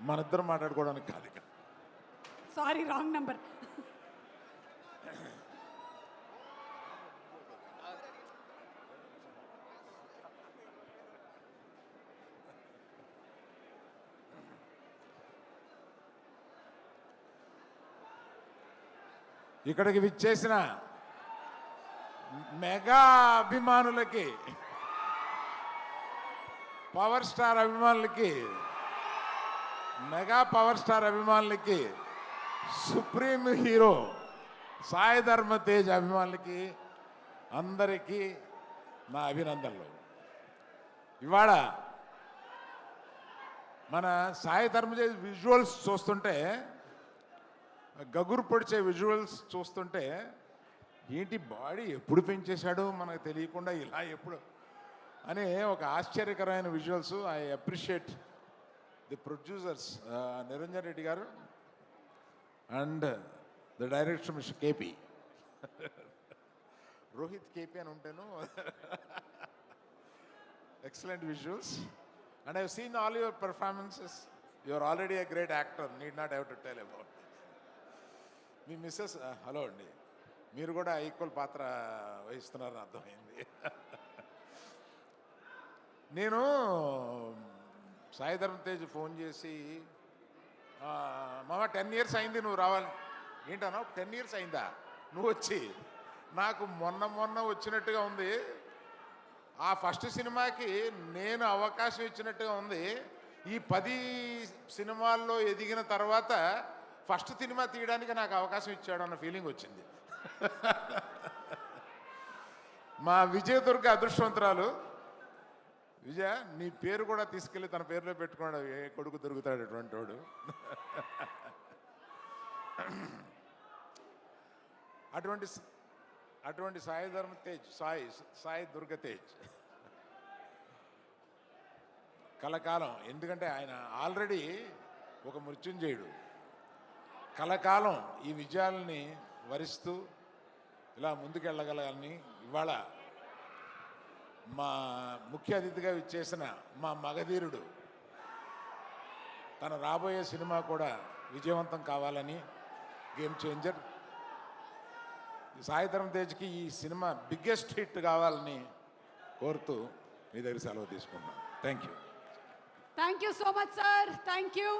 మన ఇద్దరు మాట్లాడుకోవడానికి కాదు. Sorry, wrong number. ఇక్కడికి విచ్చేసిన మెగా అభిమానులకి, పవర్ స్టార్ అభిమానులకి, మెగా పవర్ స్టార్ అభిమానులకి, సుప్రీం హీరో సాయి ధర్మ తేజ్ అభిమానులకి అందరికీ నా అభినందనలు. ఇవాళ మన సాయి ధర్మ తేజ్ విజువల్స్ చూస్తుంటే, గగురు పొడిచే విజువల్స్ చూస్తుంటే, ఏంటి బాడీ ఎప్పుడు పెంచేశాడో మనకు తెలియకుండా ఇలా ఎప్పుడు అనే ఒక ఆశ్చర్యకరమైన visuals. I appreciate the producers Niranjan Reddy గారు and the director mister KP, Rohit KP అని ఉంటాను. Excellent visuals and I have seen all your performances. You are already a great actor, need not have to tell about. మీ missus hello అండి, మీరు కూడా equal పాత్ర వహిస్తున్నారని అర్థమైంది. నేను సాయి ధర్మ తేజ్ ఫోన్ చేసి, మామ 10 years అయింది నువ్వు రావాలి. ఏంటన్నా 10 years అయిందా నువ్వు వచ్చి? నాకు మొన్న వచ్చినట్టుగా ఉంది. ఆ ఫస్ట్ సినిమాకి నేను అవకాశం ఇచ్చినట్టుగా ఉంది. ఈ 10 సినిమాల్లో ఎదిగిన తర్వాత ఫస్ట్ సినిమా తీయడానికి నాకు అవకాశం ఇచ్చాడు అన్న ఫీలింగ్ వచ్చింది. మా విజయదుర్గ అదృష్టవంతురాలు. విజయ, నీ పేరు కూడా తీసుకెళ్ళి తన పేరులో పెట్టుకోండి, ఏ కొడుకు దొరుకుతాడు అటువంటి వాడు. అటువంటి సాయి ధర్మ తేజ్, సాయి దుర్గ తేజ్ కలకాలం. ఎందుకంటే ఆయన ఆల్రెడీ ఒక మృత్యుంజయుడు. కలకాలం ఈ విజయాలని వరిస్తూ ఇలా ముందుకెళ్ళగలని ఇవాళ మా ముఖ్య అతిథిగా విచ్చేసిన మా మగధీరుడు తన రాబోయే సినిమా కూడా విజయవంతం కావాలని, గేమ్ చేంజర్ సాయి ధరమ్ తేజ్కి ఈ సినిమా బిగ్గెస్ట్ హిట్ కావాలని కోరుతూ మీ దగ్గర సెలవు తీసుకున్నాను. Thank you. Thank you so much sir. Thank you.